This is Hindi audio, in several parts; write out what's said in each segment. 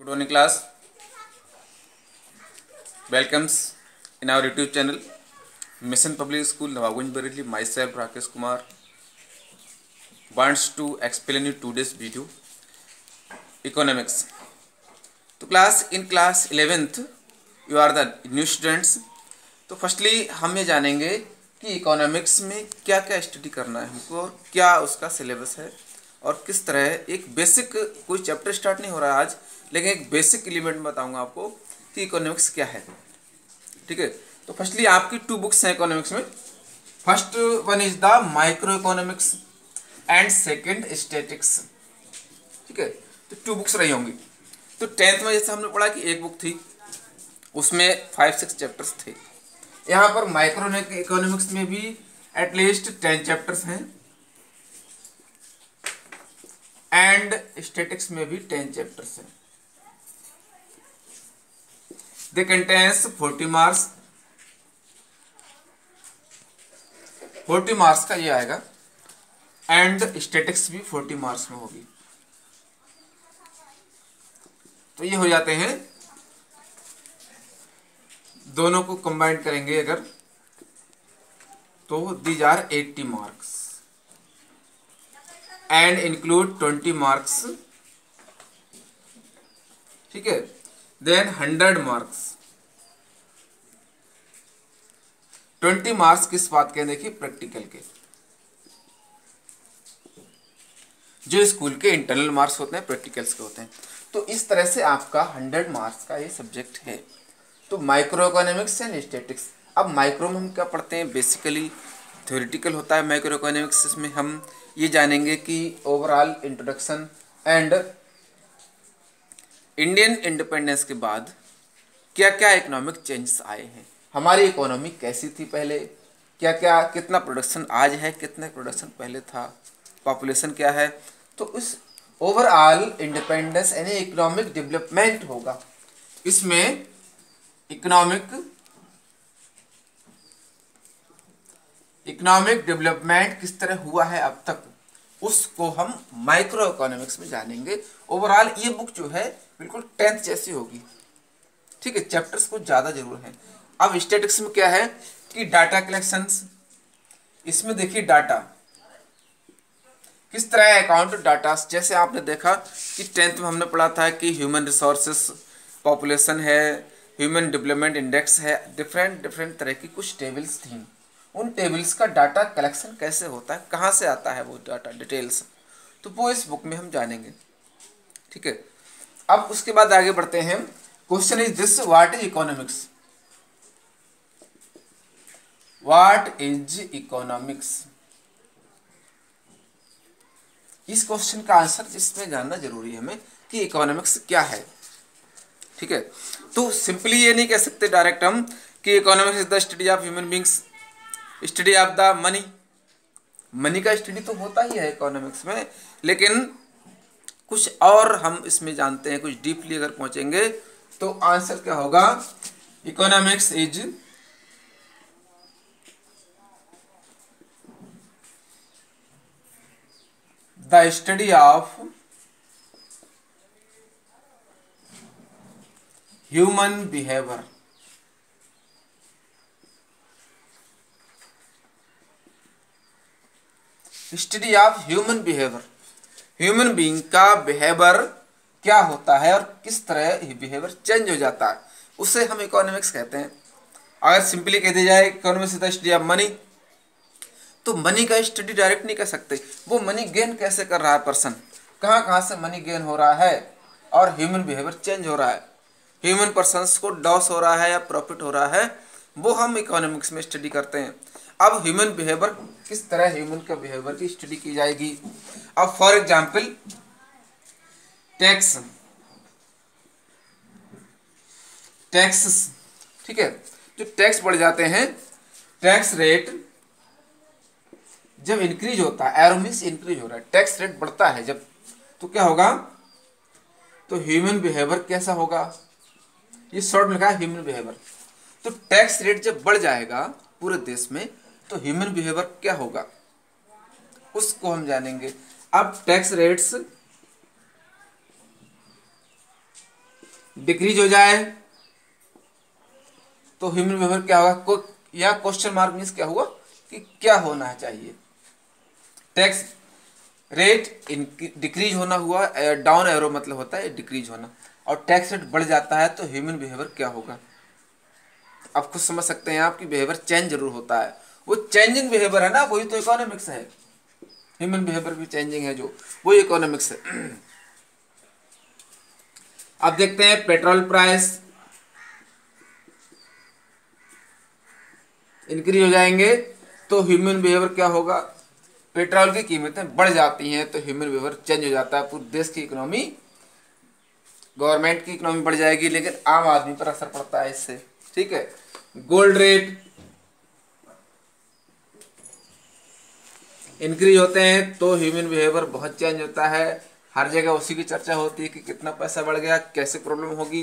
Good morning, class. Welcomes in our YouTube channel, Mission Public School, Nawabganj, Bareilly. Myself, Rakesh Kumar, wants to explain you today's video, economics. तो class in class 11th you are the new students. तो फर्स्टली हम ये जानेंगे कि इकोनॉमिक्स में क्या क्या स्टडी करना है हमको और क्या उसका सिलेबस है और किस तरह एक बेसिक, कोई चैप्टर स्टार्ट नहीं हो रहा है आज, लेकिन एक बेसिक एलिमेंट बताऊंगा आपको कि इकोनॉमिक्स क्या है. ठीक है. तो फर्स्टली आपकी 2 बुक्स हैं इकोनॉमिक्स में. First one is the micro economics and second statics. ठीक है. तो 2 बुक्स रही होंगी. तो 10th में जैसे हमने पढ़ा कि एक बुक थी, उसमें 5-6 चैप्टर्स थे. यहाँ पर माइक्रो इकोनॉमिक्स में भी एटलीस्ट 10 चैप्टर्स हैं एंड स्टैटिक्स में भी 10 चैप्टर्स हैं. दे कंटेन्स 40 मार्क्स. 40 मार्क्स का ये आएगा एंड स्टैटिक्स भी 40 मार्क्स में होगी. तो ये हो जाते हैं, दोनों को कंबाइन करेंगे अगर तो these are 80 marks and include 20 marks. ठीक है. Then 100 marks. 20 मार्क्स किस बात के? देखिए प्रैक्टिकल के, जो स्कूल के इंटरनल मार्क्स होते हैं प्रैक्टिकल्स के होते हैं. तो इस तरह से आपका 100 मार्क्स का ये सब्जेक्ट है. तो माइक्रो इकोनॉमिक्स एंड स्टैटिक्स. अब माइक्रो में हम क्या पढ़ते हैं? बेसिकली थ्योरेटिकल होता है माइक्रो इकोनॉमिक्स. इसमें हम ये जानेंगे कि overall introduction and Indian independence के बाद क्या क्या इकोनॉमिक चेंजेस आए हैं, हमारी इकोनॉमी कैसी थी पहले, क्या क्या, कितना प्रोडक्शन आज है, कितना प्रोडक्शन पहले था, पॉपुलेशन क्या है. तो इस ओवरऑल इंडिपेंडेंस यानी इकोनॉमिक डेवलपमेंट होगा. इसमें इकोनॉमिक डेवलपमेंट किस तरह हुआ है अब तक, उसको हम माइक्रो इकोनॉमिक्स में जानेंगे. ओवरऑल ये बुक जो है बिल्कुल 10th जैसी होगी. ठीक है. चैप्टर्स कुछ ज़्यादा जरूर हैं. अब स्टैटिक्स में क्या है कि डाटा कलेक्शंस. इसमें देखिए डाटा किस तरह अकाउंट डाटा, जैसे आपने देखा कि 10th में हमने पढ़ा था कि ह्यूमन रिसोर्सेस, पॉपुलेशन है, ह्यूमन डेवलपमेंट इंडेक्स है, डिफरेंट तरह की कुछ टेबल्स थी. उन टेबल्स का डाटा कलेक्शन कैसे होता है, कहाँ से आता है वो डाटा डिटेल्स, तो वो इस बुक में हम जानेंगे. ठीक है. अब उसके बाद आगे बढ़ते हैं. Question is this, what is economics? What is economics? इस क्वेश्चन का आंसर जिसमें जानना जरूरी है हमें कि इकोनॉमिक्स क्या है. ठीक है. तो सिंपली ये नहीं कह सकते डायरेक्ट हम कि economics is the study of human beings, study of the money. Money का स्टडी तो होता ही है इकोनॉमिक्स में, लेकिन कुछ और हम इसमें जानते हैं. कुछ डीपली अगर पहुंचेंगे तो आंसर क्या होगा? Economics is the study of human behaviour. Study of human behaviour. Human being का बिहेवियर क्या होता है और किस तरह बिहेवियर चेंज हो जाता है, उसे हम इकोनॉमिक्स कहते हैं. अगर सिंपली कह दिया जाए economics is the study of money, तो मनी का स्टडी डायरेक्ट नहीं कर सकते. वो मनी गेन कैसे कर रहा है पर्सन, कहाँ कहाँ से मनी गेन हो रहा है और ह्यूमन बिहेवियर चेंज हो रहा है, ह्यूमन पर्सनस को लॉस हो रहा है या प्रॉफिट हो रहा है, वो हम इकोनॉमिक्स में स्टडी करते हैं. अब ह्यूमन बिहेवियर, किस तरह ह्यूमन का बिहेवियर की स्टडी की जाएगी. अब फॉर एग्जाम्पल टैक्स. ठीक है. जो टैक्स बढ़ जाते हैं, टैक्स रेट जब इंक्रीज होता है, एरो मींस इंक्रीज हो रहा है, टैक्स रेट बढ़ता है जब, तो क्या होगा? तो ह्यूमन बिहेवियर कैसा होगा? ये शॉर्ट में लिखा है ह्यूमन बिहेवियर. तो टैक्स रेट जब बढ़ जाएगा पूरे देश में तो ह्यूमन बिहेवियर क्या होगा, उसको हम जानेंगे. अब टैक्स रेट्स डिक्रीज हो जाए तो ह्यूमन बिहेवियर क्या होगा, या क्वेश्चन मार्क मीन्स क्या हुआ कि क्या होना चाहिए। टैक्स रेट डिक्रीज होना हुआ, डाउन एरो मतलब होता है डिक्रीज होना, और टैक्स रेट बढ़ जाता है तो ह्यूमन बिहेवियर क्या होगा। आप खुद समझ सकते हैं आपकी बिहेवियर चेंज जरूर होता है, वो चेंजिंग बिहेवियर है ना, वही तो इकोनॉमिक्स है। ह्यूमन बिहेवियर भी चेंजिंग है जो, वो इकोनॉमिक्स है। अब देखते हैं पेट्रोल प्राइस इंक्रीज हो जाएंगे तो ह्यूमन बिहेवियर क्या होगा, पेट्रोल की कीमतें बढ़ जाती हैं तो ह्यूमन बिहेवियर चेंज हो जाता है, पूरे देश की इकोनॉमी, गवर्नमेंट की इकोनॉमी बढ़ जाएगी, लेकिन आम आदमी पर असर पड़ता है इससे। ठीक है, गोल्ड रेट इंक्रीज होते हैं तो ह्यूमन बिहेवियर बहुत चेंज होता है, हर जगह उसी की चर्चा होती है कि कितना पैसा बढ़ गया, कैसे प्रॉब्लम होगी,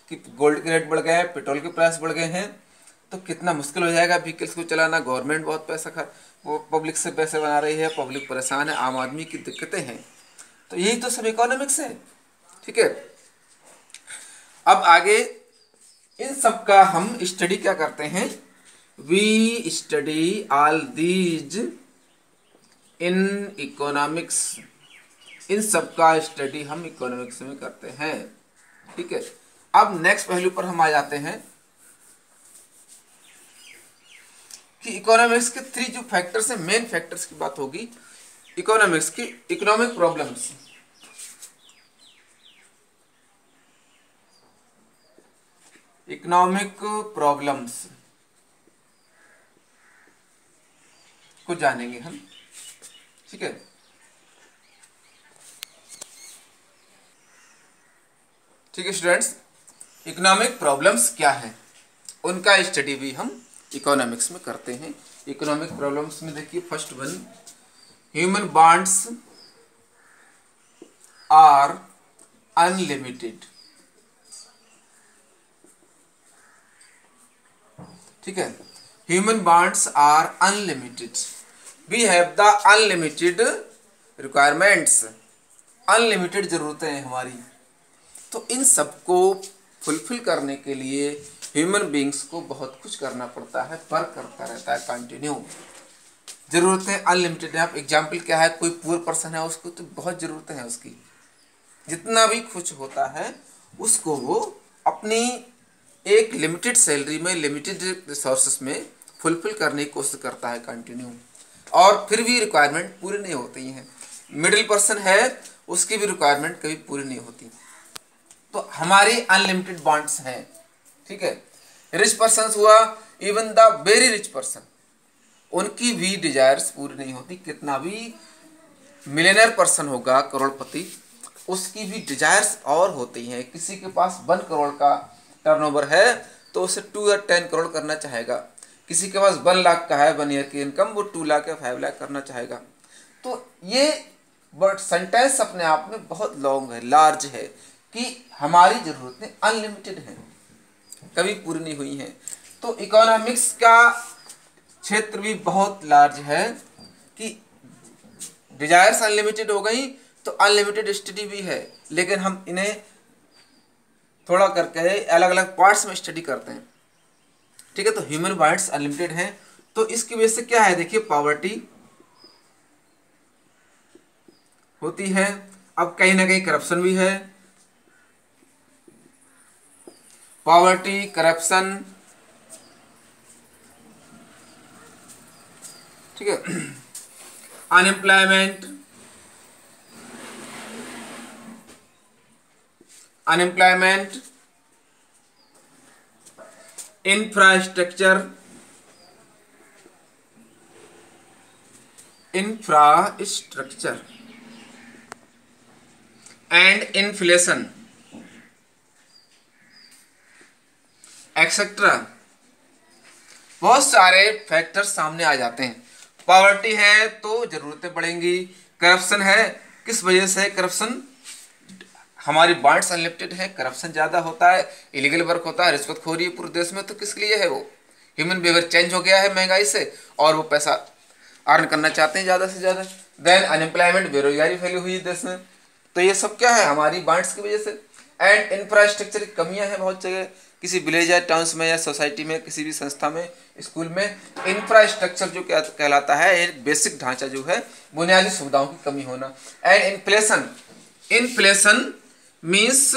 कि गोल्ड के रेट बढ़ गए हैं, पेट्रोल के प्राइस बढ़ गए हैं, तो कितना मुश्किल हो जाएगा व्हीकल्स को चलाना, गवर्नमेंट बहुत पैसा वो पब्लिक से पैसे बना रही है, पब्लिक परेशान है, आम आदमी की दिक्कतें हैं, तो यही तो सब इकोनॉमिक्स है। ठीक है, अब आगे इन सब का हम स्टडी क्या करते हैं, we study all these in economics, इन सब का स्टडी हम इकोनॉमिक्स में करते हैं। ठीक है, अब नेक्स्ट पहलू पर हम आ जाते हैं कि इकोनॉमिक्स के 3 जो फैक्टर्स हैं, मेन फैक्टर्स की बात होगी इकोनॉमिक्स की, इकोनॉमिक प्रॉब्लम्स, इकोनॉमिक प्रॉब्लम्स को जानेंगे हम। ठीक है, ठीक है स्टूडेंट्स, इकोनॉमिक प्रॉब्लम्स क्या है उनका स्टडी भी हम इकोनॉमिक्स में करते हैं। इकोनॉमिक प्रॉब्लम्स में देखिए first one, human wants are unlimited. ठीक है, human wants are unlimited, we have the unlimited requirements, unlimited जरूरतें हैं हमारी, तो इन सबको फुलफिल करने के लिए ह्यूमन बींग्स को बहुत कुछ करना पड़ता है, वर्क करता रहता है कंटिन्यू, जरूरतें अनलिमिटेड है। आप एग्जाम्पल क्या है, कोई पुअर पर्सन है उसको तो बहुत ज़रूरतें हैं उसकी, जितना भी कुछ होता है उसको वो अपनी एक लिमिटेड सैलरी में, लिमिटेड रिसोर्सेस में फुलफिल करने की कोशिश करता है कंटिन्यू, और फिर भी रिक्वायरमेंट पूरी नहीं होती हैं। मिडिल पर्सन है उसकी भी रिक्वायरमेंट कभी पूरी नहीं होती, तो हमारी अनलिमिटेड बॉन्ड्स हैं। ठीक है, रिच पर्सन हुआ, even the very rich person, उनकी भी डिजायर्स पूरी नहीं होती, कितना भी मिलियनर पर्सन होगा करोड़पति, उसकी भी डिजायर्स और होती हैं। किसी के पास 1 करोड़ का टर्नओवर है तो उसे 2 या 10 करोड़ करना चाहेगा, किसी के पास 1 लाख का है 1 ईयर की इनकम, वो 2 लाख या 5 लाख करना चाहेगा। तो ये वर्ड सेंटेंस अपने आप में बहुत लॉन्ग है, लार्ज है, कि हमारी ज़रूरतें अनलिमिटेड हैं, कभी पूरी नहीं हुई हैं। तो इकोनॉमिक्स का क्षेत्र भी बहुत लार्ज है कि डिजायर्स अनलिमिटेड हो गई तो अनलिमिटेड स्टडी भी है, लेकिन हम इन्हें थोड़ा करके अलग अलग पार्ट्स में स्टडी करते हैं। ठीक है, तो ह्यूमन बाइट्स अनलिमिटेड हैं, तो इसकी वजह से क्या है, देखिए पॉवर्टी होती है, अब कहीं ना कहीं करप्शन भी है, पॉवर्टी, करप्शन, ठीक है, unemployment, infrastructure and inflation etcetera, बहुत सारे फैक्टर्स सामने आ जाते हैं। पॉवर्टी है तो जरूरतें बढ़ेंगी, करप्शन है, किस वजह से करप्शन, हमारी बॉन्ड्स अनलिमिटेड है, करप्शन ज़्यादा होता है, इलीगल वर्क होता है, रिश्वतखोरी है पूरे देश में, तो किस लिए है, वो ह्यूमन बिहेवियर चेंज हो गया है महंगाई से, और वो पैसा अर्न करना चाहते हैं ज़्यादा से ज़्यादा। देन अनएम्प्लॉयमेंट, बेरोजगारी फैली हुई है देश में, तो ये सब क्या है, हमारी बॉन्ड्स की वजह से। एंड इंफ्रास्ट्रक्चर की कमियां हैं बहुत जगह, किसी विलेज या टाउन्स में या सोसाइटी में, किसी भी संस्था में, स्कूल में इंफ्रास्ट्रक्चर जो क्या कहलाता है, एक बेसिक ढांचा जो है, बुनियादी सुविधाओं की कमी होना। एंड इन्फ्लेशन, इन्फ्लेशन मीन्स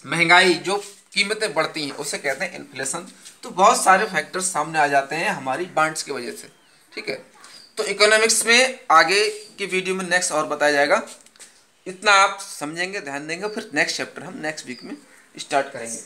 महंगाई, जो कीमतें बढ़ती हैं उसे कहते हैं इन्फ्लेशन। तो बहुत सारे फैक्टर्स सामने आ जाते हैं हमारी बॉन्ड्स की वजह से, ठीक है। तो इकोनॉमिक्स में आगे की वीडियो में नेक्स्ट और बताया जाएगा, इतना आप समझेंगे, ध्यान देंगे, फिर नेक्स्ट चैप्टर हम नेक्स्ट वीक में स्टार्ट करेंगे।